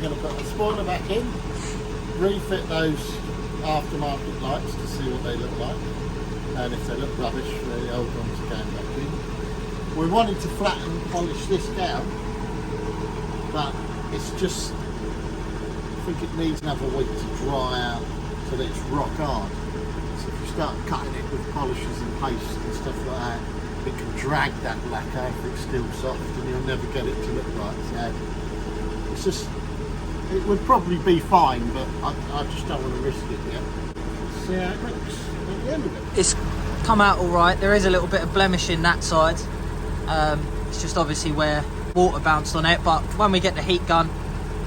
going to put the spoiler back in, refit those aftermarket lights to see what they look like, and if they look rubbish, the old ones are going back in. We wanted to flatten and polish this down, but it's just, I think it needs another week to dry out so that it's rock hard. So if you start cutting it with polishes and paste and stuff like that, it can drag that lacquer if it's still soft, and you'll never get it to look right. So it's just, it would probably be fine, but I just don't want to risk it yet. See how it looks at the end of it. It's come out all right. There is a little bit of blemish in that side. It's just obviously where water bounced on it, but when we get the heat gun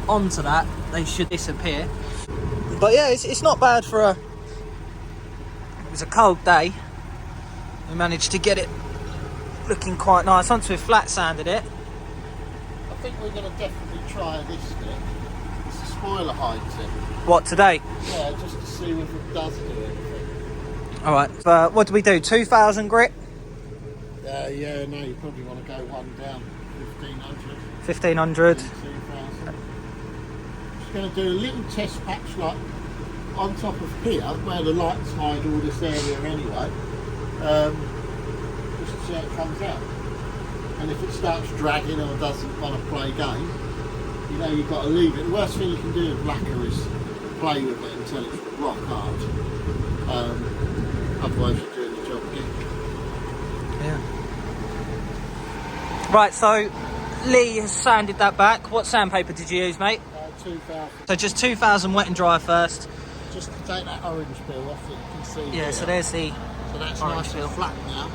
onto that, they should disappear. But yeah, it's not bad for a... It was a cold day. We managed to get it looking quite nice once we've flat sanded it. I think we're going to definitely try this bit. It's the spoiler hides it. What, today? Yeah, just to see if it does do anything. Alright, what do we do? 2,000 grit? Yeah, no, you probably want to go one down. 1,500. 1,500. 2,000. Just going to do a little test patch like on top of here, where the lights hide all this area anyway. Just to see how it comes out. And if it starts dragging or doesn't want to play game, you know you've got to leave it. The worst thing you can do with lacquer is play with it until it's rock hard. Otherwise you're doing the job again. Yeah. Right, so Lee has sanded that back. What sandpaper did you use, mate? 2,000. So just 2,000 wet and dry first. Just to take that orange peel off that you can see. Yeah, here. so there's the... So that's orange nice peel. and flat now.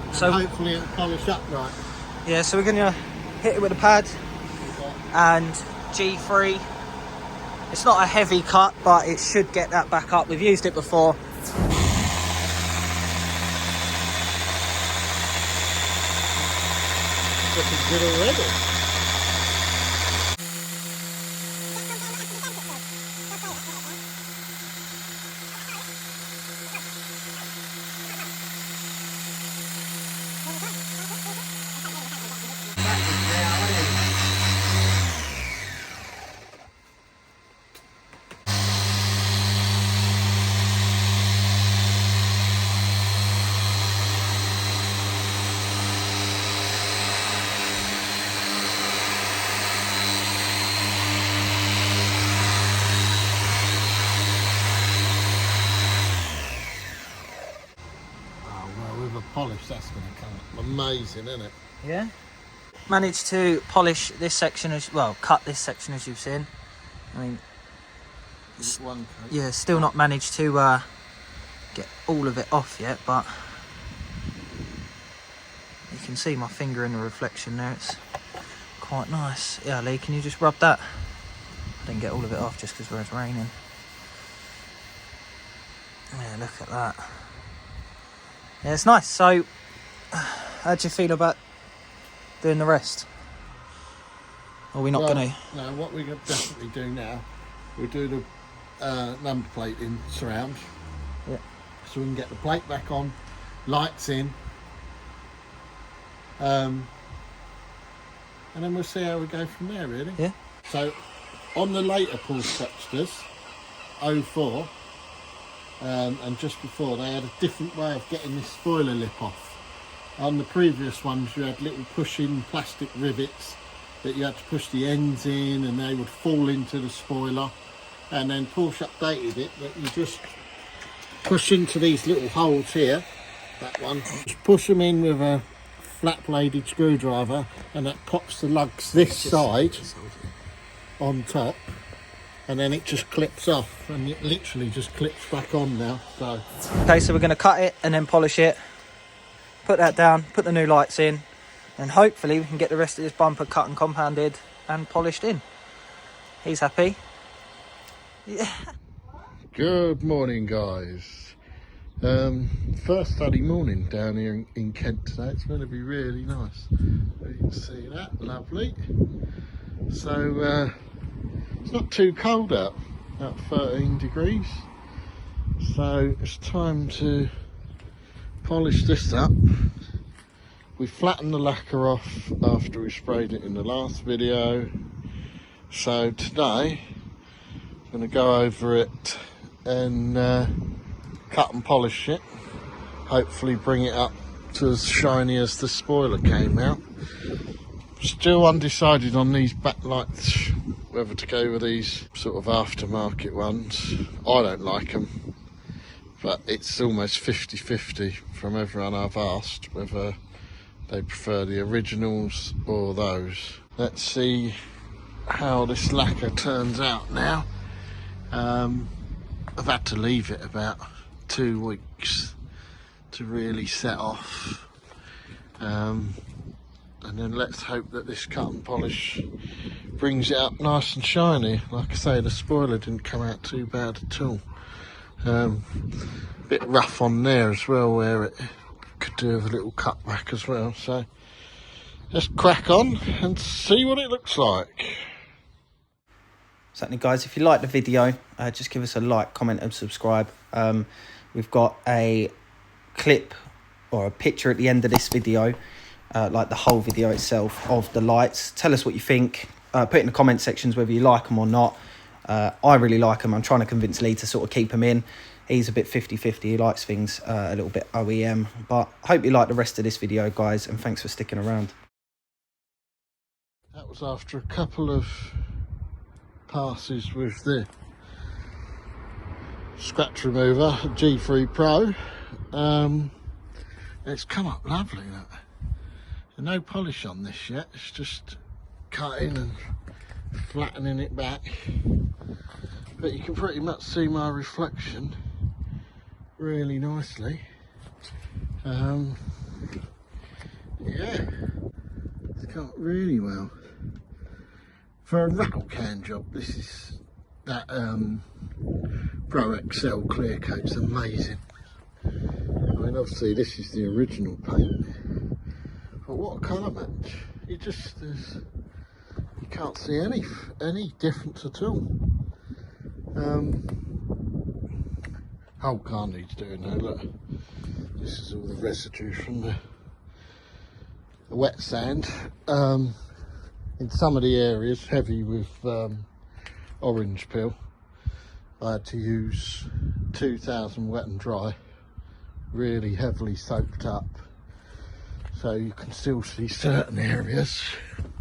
And So hopefully it'll polish up right. yeah, so we're gonna hit it with a pad and G3. It's not a heavy cut, but it should get that back up. We've used it before. Looking good already. Polish, that's going to come up amazing, isn't it? Yeah. Managed to polish this section as well, cut this section as you've seen. I mean, One coat. yeah, still not managed to get all of it off yet, but you can see my finger in the reflection there. It's quite nice. Yeah, Lee, can you just rub that? I didn't get all of it off just because it's raining. Yeah, look at that. Yeah, it's nice. So, how do you feel about doing the rest? Or are we not going to? No, what we're going to definitely do now, we'll do the number plate in surround. Yeah. So we can get the plate back on, lights in. And then we'll see how we go from there, really. Yeah. So, on the later Porsche Boxsters, 04, and just before, they had a different way of getting this spoiler lip off. On the previous ones you had little push-in plastic rivets that you had to push the ends in and they would fall into the spoiler, and then Porsche updated it that you just push into these little holes here, that one, just push them in with a flat bladed screwdriver and that pops the lugs this side on top. And then it just clips off, and it literally just clips back on now. So Okay, so we're going to cut it and then polish it, put that down, put the new lights in, and hopefully we can get the rest of this bumper cut and compounded and polished in. He's happy. Yeah. good morning, guys. First sunny morning down here in Kent today. It's going to be really nice. You can see that, lovely. So it's not too cold out, about 13 degrees. So it's time to polish this up. We flattened the lacquer off after we sprayed it in the last video. So today I'm going to go over it and cut and polish it, hopefully bring it up to as shiny as the spoiler came out. Still undecided on these backlights, whether to go with these sort of aftermarket ones. I don't like them, but it's almost 50-50 from everyone I've asked whether they prefer the originals or those. Let's see how this lacquer turns out now. I've had to leave it about 2 weeks to really set off. And then let's hope that this cut and polish brings it up nice and shiny. Like I say, the spoiler didn't come out too bad at all. Bit rough on there as well, where it could do with a little cutback as well. So let's crack on and see what it looks like. Certainly, guys, if you like the video, just give us a like, comment and subscribe. We've got a clip or a picture at the end of this video, like the whole video itself, of the lights. Tell us what you think. Put in the comment sections whether you like them or not. I really like them. I'm trying to convince Lee to sort of keep them in. He's a bit 50-50. He likes things a little bit OEM. But I hope you like the rest of this video, guys, and thanks for sticking around. That was after a couple of passes with the scratch remover G3 Pro. It's come up lovely, look. There's no polish on this yet, it's just cutting and flattening it back, but you can pretty much see my reflection really nicely. Yeah, it's cut really well. For a rattle can job, this is that Pro XL clear coat's amazing. I mean, obviously this is the original paint, but what a colour match! You can't see any difference at all. Whole car needs doing though. Look, this is all the residue from the wet sand. In some of the areas heavy with orange peel, I had to use 2000 wet and dry, really heavily soaked up, so you can still see certain areas.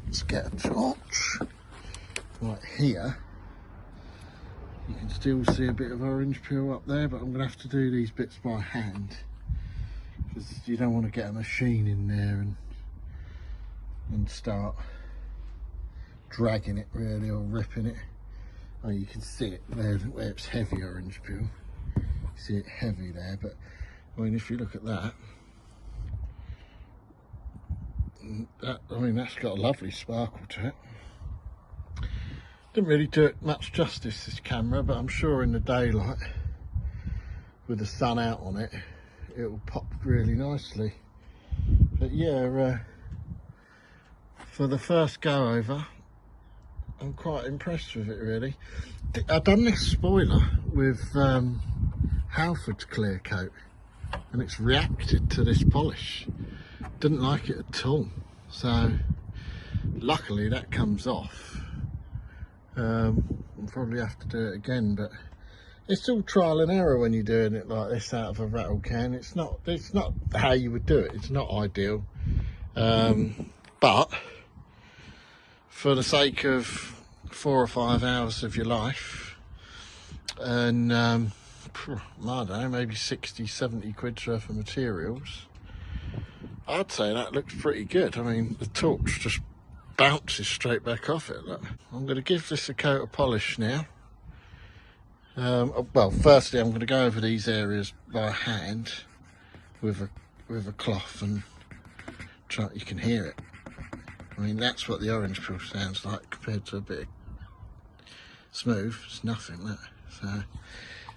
Let's get a torch. Right here, you can still see a bit of orange peel up there, but I'm going to have to do these bits by hand because you don't want to get a machine in there and start dragging it really, or ripping it. Oh, you can see it there where it's heavy orange peel. You see it heavy there, but I mean, if you look at that, I mean, that's got a lovely sparkle to it. Didn't really do it much justice, this camera, but I'm sure in the daylight with the sun out on it, it will pop really nicely. But yeah, for the first go over, I'm quite impressed with it really. I've done this spoiler with Halford's clear coat and it's reacted to this polish. Didn't like it at all, so luckily that comes off. I'll probably have to do it again, but it's all trial and error when you're doing it like this out of a rattle can. It's not how you would do it. It's not ideal, but for the sake of 4 or 5 hours of your life and I don't know, maybe 60-70 quid's worth of materials, I'd say that looks pretty good. I mean, the torch just bounces straight back off it. Look. I'm going to give this a coat of polish now. Well, firstly I'm going to go over these areas by hand with a cloth and try. You can hear it. I mean, that's what the orange peel sounds like compared to a bit of smooth. It's nothing, that. So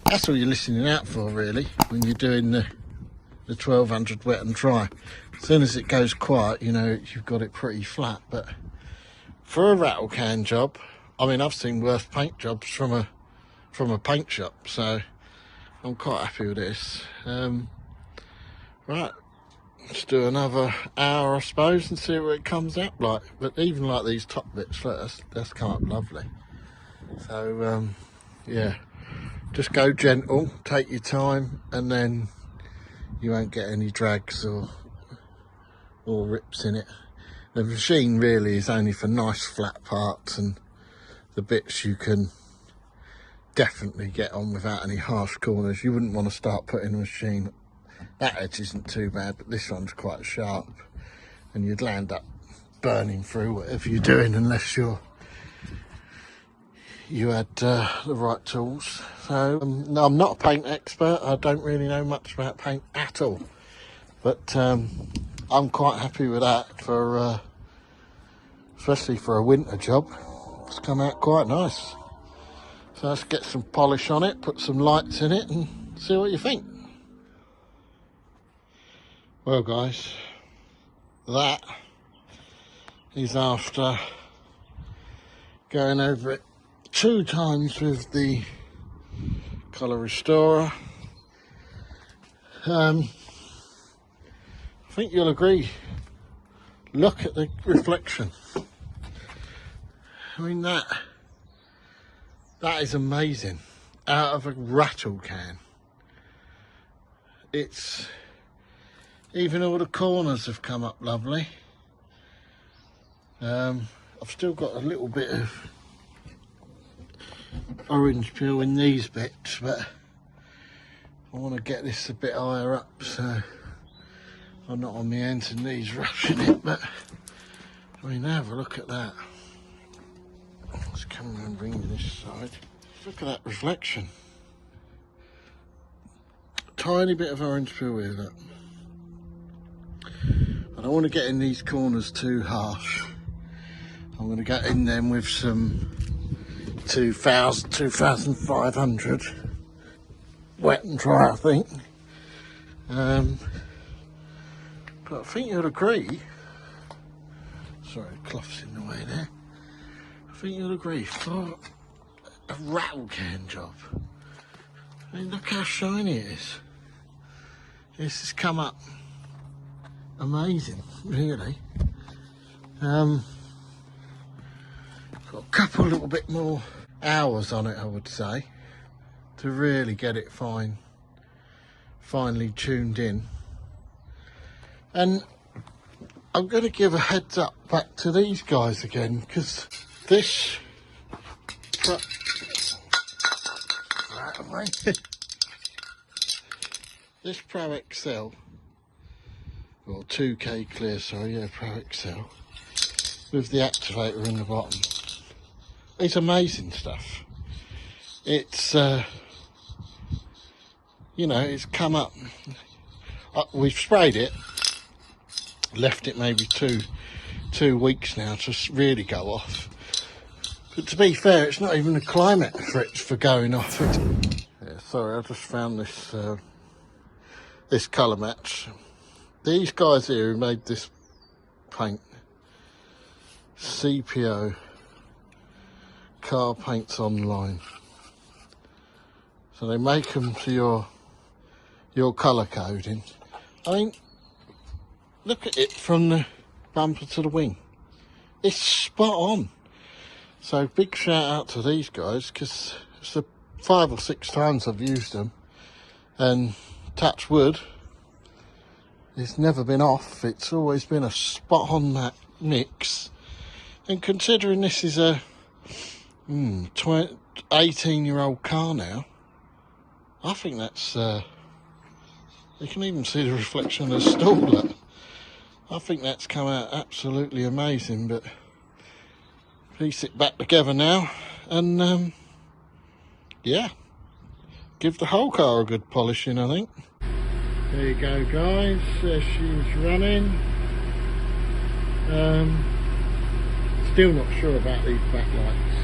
that's all you're listening out for really when you're doing the 1200 wet and dry. As soon as it goes quiet, you know you've got it pretty flat. But for a rattle can job, I mean, I've seen worse paint jobs from a paint shop, so I'm quite happy with this. Right, let's do another hour I suppose and see what it comes up like. But even like these top bits, look, that's come up lovely. So yeah, just go gentle, take your time, and then you won't get any drags or rips in it. The machine really is only for nice flat parts, and the bits you can definitely get on without any harsh corners. You wouldn't want to start putting a machine, that edge isn't too bad, but this one's quite sharp, and you'd land up burning through whatever you're doing unless you had the right tools. So no, I'm not a paint expert. I don't really know much about paint at all, but I'm quite happy with that for especially for a winter job. It's come out quite nice. So let's get some polish on it, put some lights in it, and see what you think. Well guys, that is after going over it 2 times with the colour restorer. I think you'll agree, look at the reflection. I mean that is amazing. Out of a rattle can. It's, even all the corners have come up lovely. I've still got a little bit of orange peel in these bits, but I want to get this a bit higher up so I'm not on my hands and knees rushing it. But I mean, have a look at that. Let's come and bring you this side. Look at that reflection. Tiny bit of orange peel here, look. I don't want to get in these corners too harsh. I'm going to get in them with some 2500 wet and dry, I think. But I think you'll agree, sorry, the cloth's in the way there. I think you'll agree, for a rattle can job, I mean, look how shiny it is. This has come up amazing, really. Got a couple little bit more hours on it, I would say, to really get it finely tuned in. And I'm going to give a heads up back to these guys again, because this this Pro XL, or 2K Clear, sorry, yeah, Pro XL, with the activator in the bottom, it's amazing stuff. It's you know, it's come up, we've sprayed it, left it maybe two weeks now to really go off, but to be fair, it's not even the climate for going off. Yeah, sorry, I just found this this colour match. These guys here who made this paint, CPO Car Paints Online, so they make them to your colour coding. I mean, look at it from the bumper to the wing, it's spot on. So big shout out to these guys, because it's the 5 or 6 times I've used them, and touch wood, it's never been off. It's always been a spot on that mix, and considering this is a 18-year-old car now, I think that's you can even see the reflection of the stall. I think that's come out absolutely amazing. But piece it back together now, and yeah, give the whole car a good polishing, I think. There you go, guys, there she's running. Still not sure about these backlights,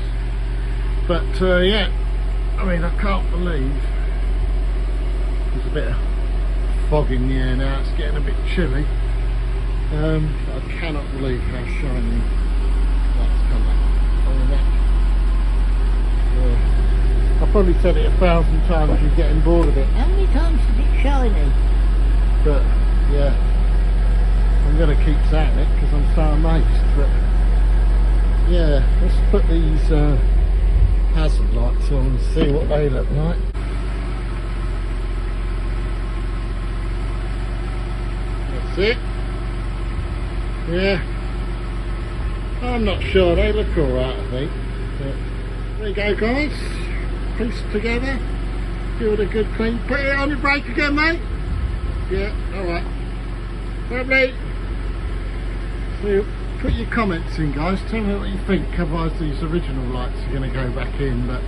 but yeah, I mean, I can't believe there's a bit of fog in the air now, it's getting a bit chilly. I cannot believe how shiny that's come up. I mean, that, I've probably said it 1,000 times, you're getting bored of it. How many times is it shiny? But yeah, keep saying it because I'm so amazed, but yeah, let's put these hazard lights on and see what they look like. That's it. Yeah, I'm not sure, they look alright I think, but there you go guys, piece together, give it a good clean, put it on your brake again mate. Yeah, alright, lovely. So put your comments in guys, tell me what you think, otherwise these original lights are going to go back in, but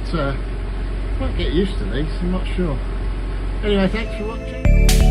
might get used to these, I'm not sure. Anyway, thanks for watching.